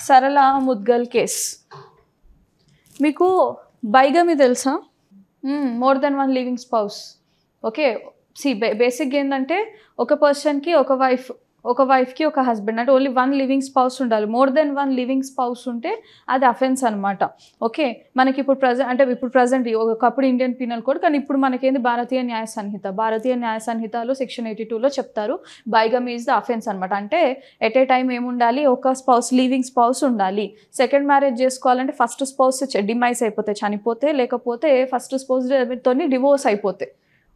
సరళ ముద్గల్ కేస్. మీకు బైగమి తెలుసా? More than one living spouse. Okay, బేసిక్గా ఏంటంటే ఒక పర్సన్కి ఒక వైఫ్కి ఒక హస్బెండ్, అంటే ఓన్లీ వన్ లివింగ్ స్పౌస్ ఉండాలి. More than one living spouse ఉంటే అది అఫెన్స్ అనమాట. ఓకే, మనకి ఇప్పుడు ప్రజెంట్ ఒకప్పుడు ఇండియన్ పీనల్ కోడ్, కానీ ఇప్పుడు మనకేంది భారతీయ న్యాయ సంహితలో సెక్షన్ 82లో చెప్తారు బైగమి ఈజ్ ద అఫెన్స్ అనమాట. అంటే ఎట్ ఏ టైం ఏముండాలి, ఒక లివింగ్ స్పౌస్ ఉండాలి. సెకండ్ మ్యారేజ్ చేసుకోవాలంటే ఫస్ట్ స్పౌస్ డిమైస్ అయిపోతే, చనిపోతే, లేకపోతే ఫస్ట్ స్పౌస్ తోని డివోర్స్ అయిపోతే.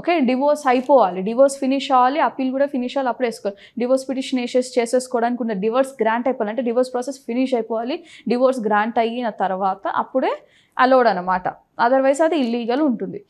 ఓకే, డివోర్స్ అయిపోవాలి, డివోర్స్ ఫినిష్ అవ్వాలి, అప్పీల్ కూడా ఫినిష్ అవ్వాలి, అప్పుడు వేసుకోవాలి. డివోర్స్ పిటిషన్ చేసేసుకోవడానికి ఉన్న డివోర్స్ గ్రాంట్ అయిపోవాలి, అంటే డివోర్స్ ప్రాసెస్ ఫినిష్ అయిపోవాలి. డివోర్స్ గ్రాంట్ అయిన తర్వాత అప్పుడే అలౌడ్ అనమాట, అదర్వైజ్ అది ఇల్లీగల్ ఉంటుంది.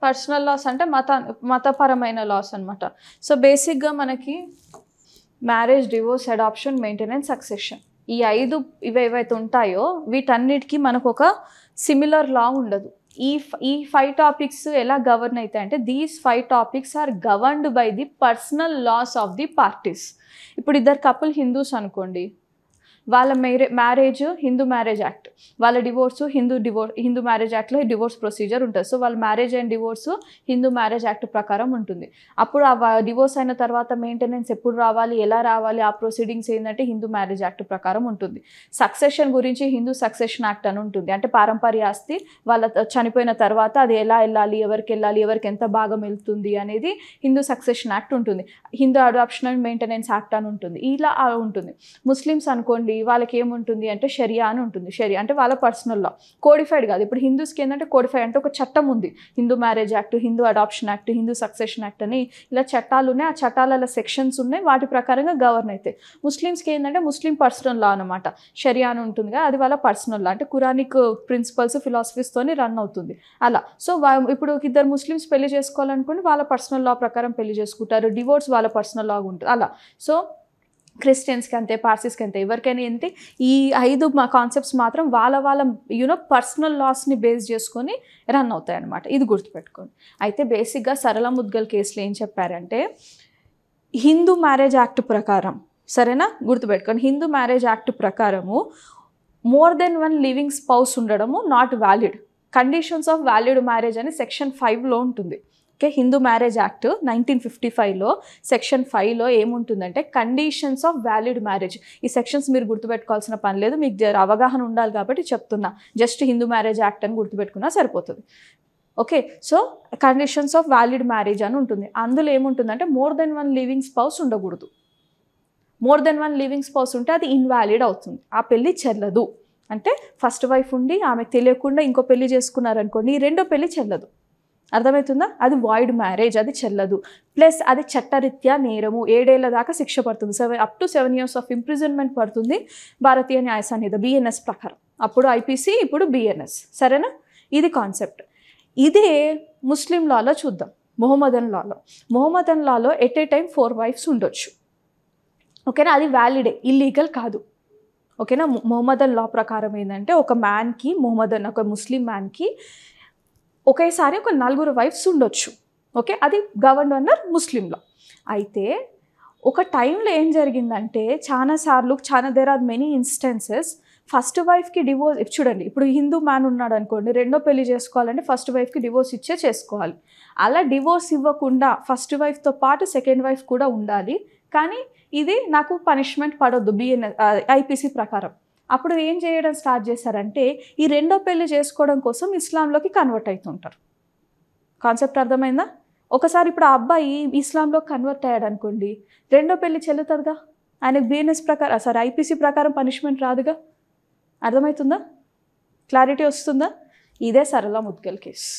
పర్సనల్ లాస్ అంటే మతపరమైన లాస్ అనమాట. సో బేసిక్గా మనకి marriage, divorce, adoption, maintenance, succession, ఈ 5 ఏవైతే ఉంటాయో వీటన్నిటికీ మనకు ఒక సిమిలర్ లా ఉండదు. ఈ 5 టాపిక్స్ ఎలా గవర్న్ అవుతాయి అంటే, these 5 topics are governed by the personal laws of the parties. ఇప్పుడు ఇద్దరు కపుల్ హిందూస్ అనుకోండి, వాళ్ళ మ్యారేజ్ హిందూ మ్యారేజ్ యాక్ట్, వాళ్ళ డివోర్సు హిందూ మ్యారేజ్ యాక్ట్లో డివోర్స్ ప్రొసీజర్ ఉంటుంది. సో వాళ్ళ marriage and divorce Hindu marriage act ప్రకారం ఉంటుంది. అప్పుడు ఆ డివోర్స్ అయిన తర్వాత మెయింటెనెన్స్ ఎప్పుడు రావాలి, ఎలా రావాలి, ఆ ప్రొసీడింగ్స్ ఏంటంటే హిందూ మ్యారేజ్ యాక్ట్ ప్రకారం ఉంటుంది. సక్సెషన్ గురించి హిందూ సక్సెషన్ యాక్ట్ అని ఉంటుంది. అంటే పారంపర్య ఆస్తి వాళ్ళ చనిపోయిన తర్వాత అది ఎలా వెళ్ళాలి, ఎవరికి ఎంత భాగం వెళ్తుంది అనేది హిందూ సక్సెషన్ యాక్ట్ ఉంటుంది. Hindu adoption and maintenance act అని ఉంటుంది. ఇలా ఉంటుంది. ముస్లిమ్స్ అనుకోండి, వాళ్ళకి ఏముంటుంది అంటే షరియా అని ఉంటుంది. షరియా అంటే వాళ్ళ పర్సనల్ లా, కోడిఫైడ్ కాదు. ఇప్పుడు హిందూస్కి ఏంటంటే కోడిఫైడ్ అంటే ఒక చట్టం ఉంది, Hindu marriage act, Hindu adoption act, Hindu succession act అని ఇలా చట్టాలు ఉన్నాయి. ఆ చట్టాల సెక్షన్స్ ఉన్నాయి, వాటి ప్రకారంగా గవర్న్ అవుతాయి. ముస్లిమ్స్కి ఏంటంటే ముస్లిం పర్సనల్ లా అనమాట, షరియా అని ఉంటుంది కదా, అది వాళ్ళ పర్సనల్ లా, అంటే కురానిక్ ప్రిన్సిపల్స్, ఫిలాసఫీస్తోని రన్ అవుతుంది అలా. సో ఇప్పుడు ఇద్దరు ముస్లిమ్స్ పెళ్లి చేసుకోవాలనుకుని వాళ్ళ పర్సనల్ లా ప్రకారం పెళ్లి చేసుకుంటారు. డివోర్స్ వాళ్ళ పర్సనల్ లా ఉంటుంది అలా. సో క్రిస్టియన్స్కి అంతే, పార్సీస్కి అంతే, ఎవరికైనా అంతే. ఈ 5 కాన్సెప్ట్స్ మాత్రం వాళ్ళ పర్సనల్ లాస్ని బేస్ చేసుకొని రన్ అవుతాయి అనమాట. ఇది గుర్తుపెట్టుకోండి. అయితే బేసిక్గా సరళ ముద్గల్ కేసులో ఏం చెప్పారంటే, హిందూ మ్యారేజ్ యాక్ట్ ప్రకారం, సరేనా, గుర్తుపెట్టుకోండి, హిందూ మ్యారేజ్ యాక్ట్ ప్రకారము more than one living spouse ఉండడము not valid. Conditions of valid marriage అని సెక్షన్ 5లో ఉంటుంది. ఓకే, హిందూ మ్యారేజ్ యాక్ట్ 1955లో సెక్షన్ 5లో ఏముంటుందంటే కండిషన్స్ ఆఫ్ వ్యాలిడ్ మ్యారేజ్. ఈ సెక్షన్స్ మీరు గుర్తుపెట్టుకోవాల్సిన పని లేదు, మీకు అవగాహన ఉండాలి కాబట్టి చెప్తున్నా. జస్ట్ హిందూ మ్యారేజ్ యాక్ట్ అని గుర్తుపెట్టుకున్నా సరిపోతుంది. Okay, so conditions of valid marriage అని ఉంటుంది. అందులో ఏముంటుందంటే more than one living spouse ఉండకూడదు. More than one living spouse ఉంటే అది ఇన్వాలిడ్ అవుతుంది, ఆ పెళ్ళి చెల్లదు. అంటే ఫస్ట్ వైఫ్ ఉండి ఆమెకు తెలియకుండా ఇంకో పెళ్లి చేసుకున్నారనుకోండి, ఈ రెండో పెళ్లి చెల్లదు. అర్థమవుతుందా? అది వాయిడ్ మ్యారేజ్, అది చెల్లదు. ప్లస్ అది చట్టరీత్యా నేరము, 7 ఏళ్ల దాకా శిక్ష పడుతుంది, up to 7 years of imprisonment పడుతుంది భారతీయ న్యాయ సంహిత BNS ప్రకారం. అప్పుడు IPC, ఇప్పుడు BNS. సరేనా, ఇది కాన్సెప్ట్. ఇదే ముస్లిం లాలో చూద్దాం. మొహమ్మదన్ లాలో ఎట్ ఏ టైం 4 wives ఉండొచ్చు. ఓకేనా, అది వ్యాలిడే, ఇల్లీగల్ కాదు. ఓకేనా, మొహమ్మదన్ లా ప్రకారం ఏంటంటే ఒక ముస్లిం మ్యాన్కి ఒకేసారి ఒక 4 wives ఉండొచ్చు. ఓకే, అది గవర్న్ అండర్ ముస్లిం లా. అయితే ఒక టైంలో ఏం జరిగిందంటే there are many instances, first వైఫ్కి డివోర్స్, చూడండి, ఇప్పుడు హిందూ మ్యాన్ ఉన్నాడు అనుకోండి, రెండో పెళ్లి చేసుకోవాలంటే ఫస్ట్ వైఫ్కి డివోర్స్ చేసుకోవాలి. అలా డివోర్స్ ఇవ్వకుండా ఫస్ట్ వైఫ్తో పాటు సెకండ్ వైఫ్ కూడా ఉండాలి. కానీ ఇది నాకు పనిష్మెంట్ పడొద్దు IPC ప్రకారం. అప్పుడు ఏం చేయడం స్టార్ట్ చేశారంటే, ఈ రెండో పెళ్లి చేసుకోవడం కోసం ఇస్లాంలోకి కన్వర్ట్ అవుతుంటారు. కాన్సెప్ట్ అర్థమైందా? ఒకసారి ఇప్పుడు ఆ అబ్బాయి ఇస్లాంలో కన్వర్ట్ అయ్యాడు అనుకోండి, రెండో పెళ్లి చెల్లుతుందిగా, ఆయనకు BNS ప్రకారం IPC ప్రకారం పనిష్మెంట్ రాదుగా. అర్థమవుతుందా? క్లారిటీ వస్తుందా? ఇదే సరళ Mudgal case.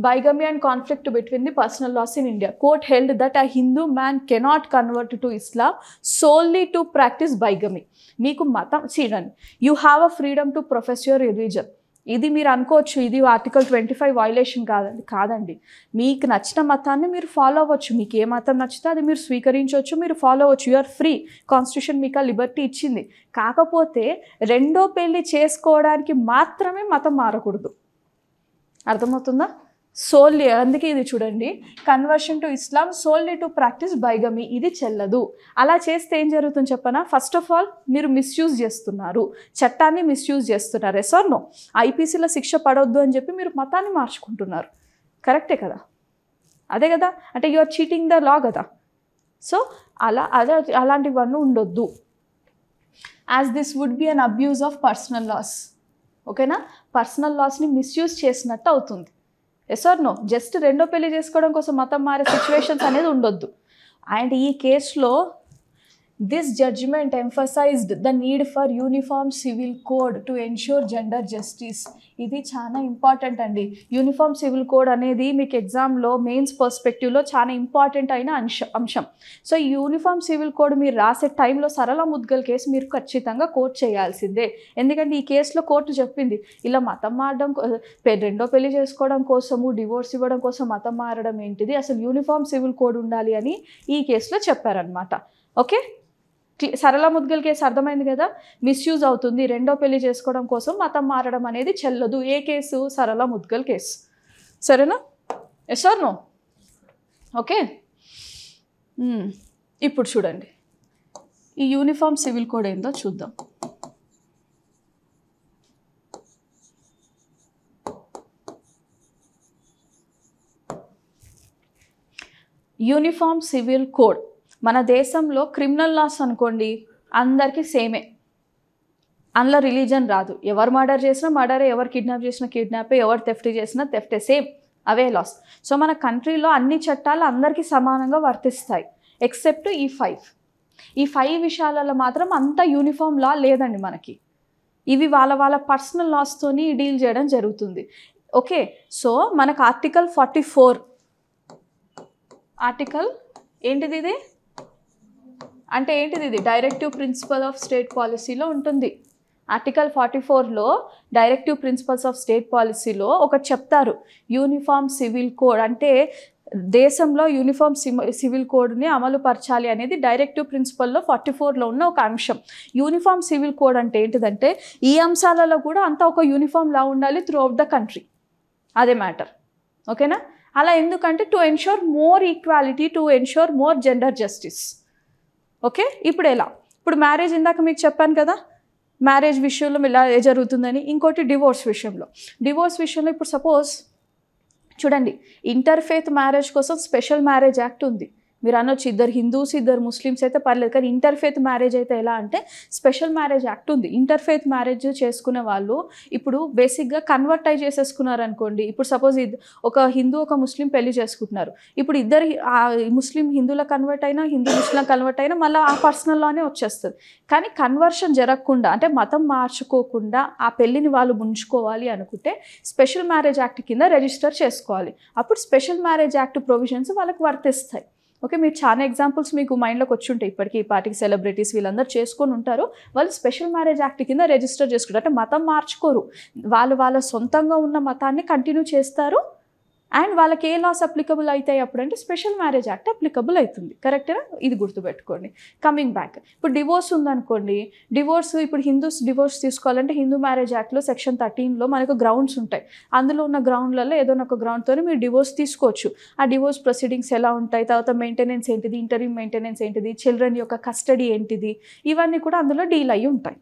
Bigamy and conflict between the personal laws in India. Court held that a Hindu man cannot convert to Islam solely to practice bigamy. మీకు మతం చూడండి, you have a freedom to profess your religion. ఇది మీరు అనుకోవచ్చు, ఇది article 25 violation కాదండి. మీకు నచ్చిన మతాన్ని మీరు ఫాలో అవ్వచ్చు, మీకు ఏ మతం నచ్చితే అది మీరు స్వీకరించవచ్చు, మీరు ఫాలో అవ్వచ్చు. యు ఆర్ ఫ్రీ, కాన్స్టిట్యూషన్ మీకు ఆ లిబర్టీ ఇచ్చింది. కాకపోతే రెండో పెళ్లి చేసుకోవడానికి మాత్రమే మతం మారకూడదు. అర్థమవుతుందా? సోల్లీ, అందుకే ఇది చూడండి, conversion to Islam solely to practice బైగమీ, ఇది చెల్లదు. అలా చేస్తే ఏం జరుగుతుంది చెప్పనా? ఫస్ట్ ఆఫ్ ఆల్ మీరు మిస్యూజ్ చేస్తున్నారు, చట్టాన్ని మిస్యూజ్ చేస్తున్నారు. Yes or no? ఐపీసీలో శిక్ష పడవద్దు అని చెప్పి మీరు మతాన్ని మార్చుకుంటున్నారు. కరెక్టే కదా? అదే కదా, అంటే you are cheating the law కదా. సో అలాంటివన్నీ ఉండొద్దు. As this would be an abuse of personal laws. ఓకేనా? పర్సనల్ లాస్ని మిస్యూజ్ చేసినట్టు అవుతుంది. Yes or no? జస్ట్ రెండో పెళ్లి చేసుకోవడం కోసం మతం మారే సిచ్యువేషన్స్ అనేది ఉండొద్దు. అండ్ ఈ కేసులో this judgment emphasized the need for uniform civil code to ensure gender justice. ఇది చాలా ఇంపార్టెంట్ అండి. యూనిఫామ్ సివిల్ కోడ్ అనేది మీకు ఎగ్జామ్లో మెయిన్స్ పర్స్పెక్టివ్లో చాలా ఇంపార్టెంట్ అయిన అంశం. సో ఈ యూనిఫామ్ సివిల్ కోడ్ మీరు రాసే టైంలో సరళ ముద్గల్ కేసు మీరు ఖచ్చితంగా కోట్ చేయాల్సిందే. ఎందుకంటే ఈ కేసులో కోర్టు చెప్పింది, ఇలా మతం మారడం, రెండో పెళ్లి చేసుకోవడం కోసము, డివోర్స్ ఇవ్వడం కోసం మతం మారడం ఏంటిది, అసలు యూనిఫామ్ సివిల్ కోడ్ ఉండాలి అని ఈ కేసులో చెప్పారనమాట. ఓకే, సరళ ముద్గల్ కేసు అర్థమైంది కదా? మిస్యూజ్ అవుతుంది, రెండో పెళ్లి చేసుకోవడం కోసం మతం మారడం అనేది చెల్లదు. ఏ కేసు? సరళ ముద్గల్ కేసు. సరేనా? Yes or no? ఓకే, ఇప్పుడు చూడండి ఈ యూనిఫామ్ సివిల్ కోడ్ ఏందో చూద్దాం. యూనిఫామ్ సివిల్ కోడ్ మన దేశంలో క్రిమినల్ లాస్ అనుకోండి అందరికీ సేమే, అందులో రిలీజన్ రాదు. ఎవరు మర్డర్ చేసినా మర్డరే, ఎవరు కిడ్నాప్ చేసినా కిడ్నాపే, ఎవరు థెఫ్ట్ చేసినా థెఫ్టే, సేమ్ అవే లాస్. సో మన కంట్రీలో అన్ని చట్టాలు అందరికీ సమానంగా వర్తిస్తాయి ఎక్సెప్ట్ ఈ 5 విషయాలలో మాత్రం అంత యూనిఫామ్ లా లేదండి మనకి. ఇవి వాళ్ళ పర్సనల్ లాస్తోని డీల్ చేయడం జరుగుతుంది. ఓకే, సో మనకు ఆర్టికల్ 44, ఆర్టికల్ ఏంటిది ఇది అంటే ఏంటిది, ఇది డైరెక్టివ్ ప్రిన్సిపల్ ఆఫ్ స్టేట్ పాలసీలో ఉంటుంది. ఆర్టికల్ 44లో డైరెక్టివ్ ప్రిన్సిపల్స్ ఆఫ్ స్టేట్ పాలసీలో ఒకటి చెప్తారు, యూనిఫామ్ సివిల్ కోడ్ అంటే దేశంలో యూనిఫామ్ సివిల్ కోడ్ని అమలు పరచాలి అనేది డైరెక్టివ్ ప్రిన్సిపల్లో 44లో ఉన్న ఒక అంశం. యూనిఫామ్ సివిల్ కోడ్ అంటే ఏంటిదంటే ఈ అంశాలలో కూడా అంతా ఒక యూనిఫామ్ లా ఉండాలి త్రూ అవుట్ ద కంట్రీ, అదే మ్యాటర్. ఓకేనా? అలా ఎందుకంటే to ensure more equality, to ensure more gender justice. Okay, ఇప్పుడు ఎలా? ఇప్పుడు మ్యారేజ్ ఇందాక మీకు చెప్పాను కదా, మ్యారేజ్ విషయంలో ఇలా జరుగుతుందని. ఇంకోటి డివోర్స్ విషయంలో ఇప్పుడు సపోజ్ చూడండి, ఇంటర్ఫేత్ మ్యారేజ్ కోసం స్పెషల్ మ్యారేజ్ యాక్ట్ ఉంది. మీరు అనొచ్చు ఇద్దరు హిందూస్ ఇద్దరు ముస్లిమ్స్ అయితే పర్లేదు, కానీ ఇంటర్ఫేత్ మ్యారేజ్ అయితే ఎలా అంటే స్పెషల్ మ్యారేజ్ యాక్ట్ ఉంది. ఇంటర్ఫేత్ మ్యారేజ్ చేసుకునే వాళ్ళు ఇప్పుడు బేసిక్గా కన్వర్ట్ అయి చేసేసుకున్నారు అనుకోండి. ఇప్పుడు సపోజ్ ఒక హిందూ ఒక ముస్లిం పెళ్లి చేసుకుంటున్నారు, ఇప్పుడు ఇద్దరు ముస్లిం హిందువుల కన్వర్ట్ అయినా హిందూ ముస్లిం కన్వర్ట్ అయినా మళ్ళీ ఆ పర్సనల్ లానే వచ్చేస్తుంది. కానీ కన్వర్షన్ జరగకుండా అంటే మతం మార్చుకోకుండా ఆ పెళ్లిని వాళ్ళు ఉంచుకోవాలి అనుకుంటే స్పెషల్ మ్యారేజ్ యాక్ట్ కింద రిజిస్టర్ చేసుకోవాలి. అప్పుడు స్పెషల్ మ్యారేజ్ యాక్ట్ ప్రొవిజన్స్ వాళ్ళకి వర్తిస్తాయి. ఓకే, మీరు చాలా ఎగ్జాంపుల్స్ మీకు మైండ్లోకి వచ్చి ఉంటాయి ఇప్పటికీ. ఈ పార్టీకి సెలబ్రిటీస్ వీళ్ళందరూ చేసుకొని ఉంటారు. వాళ్ళు స్పెషల్ మ్యారేజ్ యాక్ట్ కింద రిజిస్టర్ చేసుకుంటారు. అంటే మతం మార్చుకోరు, వాళ్ళ సొంతంగా ఉన్న మతాన్ని కంటిన్యూ చేస్తారు. అండ్ వాళ్ళకి ఏ లాస్ అప్లికబుల్ అవుతాయి అప్పుడు అంటే స్పెషల్ మ్యారేజ్ యాక్ట్ అప్లికబుల్ అవుతుంది. కరెక్టేనా? ఇది గుర్తుపెట్టుకోండి. కమింగ్ బ్యాక్, ఇప్పుడు డివోర్స్ ఉందనుకోండి, ఇప్పుడు హిందూస్ డివోర్స్ తీసుకోవాలంటే హిందూ మ్యారేజ్ యాక్ట్లో సెక్షన్ 13లో మనకు గ్రౌండ్స్ ఉంటాయి. అందులో ఉన్న గ్రౌండ్లలో ఏదో ఒక గ్రౌండ్తో మీరు డివోర్స్ తీసుకోవచ్చు. ఆ డివోర్స్ ప్రొసీడింగ్స్ ఎలా ఉంటాయి, తర్వాత మెయింటెనెన్స్ ఏంటిది, ఇంటరిమ్ మెయింటెనెన్స్ ఏంటిది, చిల్డ్రన్ యొక్క కస్టడీ ఏంటిది, ఇవన్నీ కూడా అందులో డీల్ అయ్యి ఉంటాయి.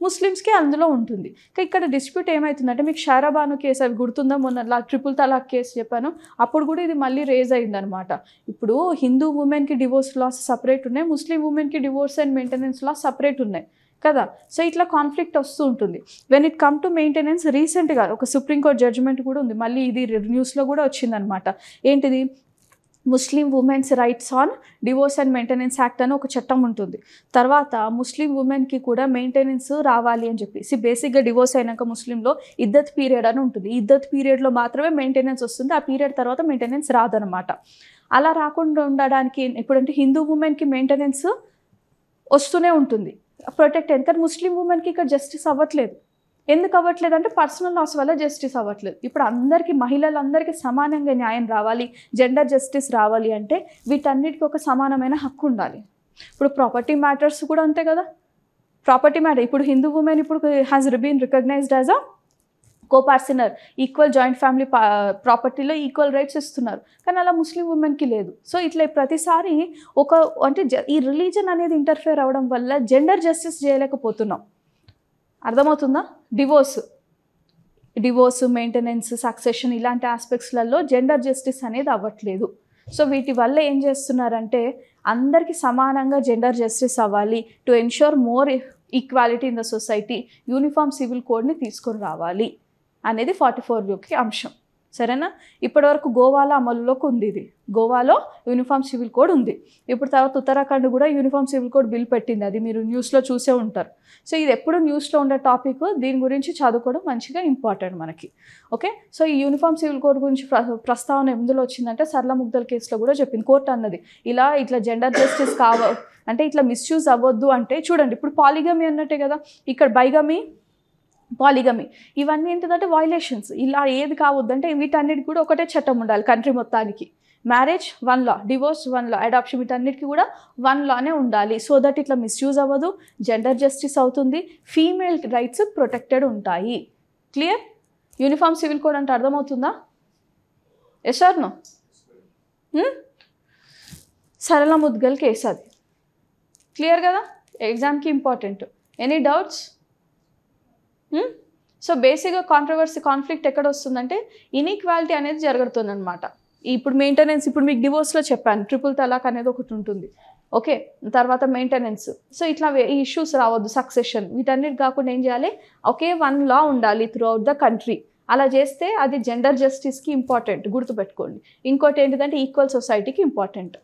ముస్లిమ్స్కి అందులో ఉంటుంది. ఇక్కడ డిస్ప్యూట్ ఏమవుతుందంటే మీకు షారాబాను కేసు అవి గుర్తుందా, మొన్న ట్రిపుల్ తలాక్ కేసు చెప్పాను, అప్పుడు కూడా ఇది మళ్ళీ రేజ్ అయిందనమాట. ఇప్పుడు హిందూ ఉమెన్కి డివోర్స్ లాస్ సపరేట్ ఉన్నాయి, ముస్లిం ఉమెన్కి divorce and maintenance laws separate ఉన్నాయి కదా. సో ఇట్లా కాన్ఫ్లిక్ట్ వస్తూ ఉంటుంది. When it come to maintenance రీసెంట్గా ఒక సుప్రీంకోర్టు జడ్జిమెంట్ కూడా ఉంది, మళ్ళీ ఇది న్యూస్లో కూడా వచ్చిందనమాట. ఏంటిది, Muslim women's rights on divorce and maintenance act అని ఒక చట్టం ఉంటుంది. తర్వాత ముస్లిం ఉమెన్కి కూడా మెయింటెనెన్స్ రావాలి అని చెప్పి బేసిక్గా డివోర్స్ అయినాక ముస్లింలో ఇద్దత్ పీరియడ్ అని ఉంటుంది. ఇద్దత్ పీరియడ్లో మాత్రమే మెయింటెనెన్స్ వస్తుంది, ఆ పీరియడ్ తర్వాత మెయింటెనెన్స్ రాదనమాట. అలా రాకుండా ఉండడానికి ఇప్పుడంటే హిందూ ఉమెన్కి మెయింటెనెన్స్ వస్తూనే ఉంటుంది, ప్రొటెక్ట్ అయింది. కానీ ముస్లిం ఉమెన్కి ఇక్కడ జస్టిస్ అవ్వట్లేదు. ఎందుకు అవ్వట్లేదు అంటే పర్సనల్ లాస్ వల్ల జస్టిస్ అవ్వట్లేదు. ఇప్పుడు అందరికీ మహిళలందరికీ సమానంగా న్యాయం రావాలి, జెండర్ జస్టిస్ రావాలి అంటే వీటన్నిటికీ ఒక సమానమైన హక్కు ఉండాలి. ఇప్పుడు ప్రాపర్టీ మ్యాటర్స్ కూడా అంతే కదా. ప్రాపర్టీ మ్యాటర్ ఇప్పుడు హిందూ ఉమెన్ ఇప్పుడు has been recognised as a coparcener equal joint family ప్రాపర్టీలో ఈక్వల్ రైట్స్ ఇస్తున్నారు, కానీ అలా ముస్లిం ఉమెన్కి లేదు. సో ఇట్లా ప్రతిసారి అంటే ఈ రిలీజన్ అనేది ఇంటర్ఫియర్ అవ్వడం వల్ల జెండర్ జస్టిస్ చేయలేకపోతున్నాం. అర్థమవుతుందా? డివోర్స్, మెయింటెనెన్స్, సక్సెషన్ ఇలాంటి ఆస్పెక్ట్స్లలో జెండర్ జస్టిస్ అనేది అవ్వట్లేదు. సో వీటి వల్ల ఏం చేస్తున్నారంటే అందరికీ సమానంగా జెండర్ జస్టిస్ అవ్వాలి, to ensure more equality in the society, uniform civil కోడ్ని తీసుకొని రావాలి అనేది 44కి అంశం. సరేనా? ఇప్పటివరకు గోవాలో అమలులోకి ఉంది. ఇది గోవాలో యూనిఫామ్ సివిల్ కోడ్ ఉంది. ఇప్పుడు తర్వాత ఉత్తరాఖండ్ కూడా యూనిఫామ్ సివిల్ కోడ్ బిల్ పెట్టింది, అది మీరు న్యూస్లో చూసే ఉంటారు. సో ఇది ఎప్పుడు న్యూస్లో ఉండే టాపిక్, దీని గురించి చదువుకోవడం మంచిగా ఇంపార్టెంట్ మనకి. ఓకే, సో ఈ యూనిఫామ్ సివిల్ కోడ్ గురించి ప్రస్తావన ఎందులో వచ్చిందంటే సరళ ముగ్ధల్ కేసులో కూడా చెప్పింది. కోర్టు అన్నది ఇట్లా జెండర్ జస్టిస్ అంటే ఇట్లా మిస్యూజ్ అవ్వద్దు అంటే, చూడండి ఇప్పుడు పాలిగమీ అన్నట్టే కదా, ఇక్కడ బైగమీ, పాలిగమీ ఇవన్నీ ఏంటిదంటే వైలేషన్స్. ఇలా ఏది కావద్దంటే వీటన్నిటికి కూడా ఒకటే చట్టం ఉండాలి కంట్రీ మొత్తానికి. Marriage 1 law, divorce 1 law, adoption వీటన్నిటికీ కూడా 1 lawనే ఉండాలి. సో దట్ ఇట్లా మిస్యూజ్ అవ్వదు, జెండర్ జస్టిస్ అవుతుంది, ఫీమేల్ రైట్స్ ప్రొటెక్టెడ్ ఉంటాయి. క్లియర్? యూనిఫామ్ సివిల్ కోడ్ అంటే అర్థమవుతుందా? Yes or no? Sarla Mudgal case అది. క్లియర్ కదా? ఎగ్జామ్కి ఇంపార్టెంట్. Any doubts? సో బేసిక్గా కాన్ఫ్లిక్ట్ ఎక్కడ వస్తుందంటే ఇన్ఈక్వాలిటీ అనేది జరుగుతుంది అనమాట. ఇప్పుడు మెయింటెనెన్స్, ఇప్పుడు మీకు డివోర్స్లో చెప్పాను, ట్రిపుల్ తలాక్ అనేది ఒకటి ఉంటుంది. ఓకే, తర్వాత మెయింటెనెన్స్. సో ఇట్లా ఈ ఇష్యూస్ రావద్దు, సక్సెషన్ వీటన్నిటి కాకుండా ఏం చేయాలి, ఒకే 1 law ఉండాలి త్రూ అవుట్ ద కంట్రీ. అలా చేస్తే అది జెండర్ జస్టిస్కి ఇంపార్టెంట్, గుర్తుపెట్టుకోండి. ఇంకోటి ఏంటిదంటే ఈక్వల్ సొసైటీకి ఇంపార్టెంట్.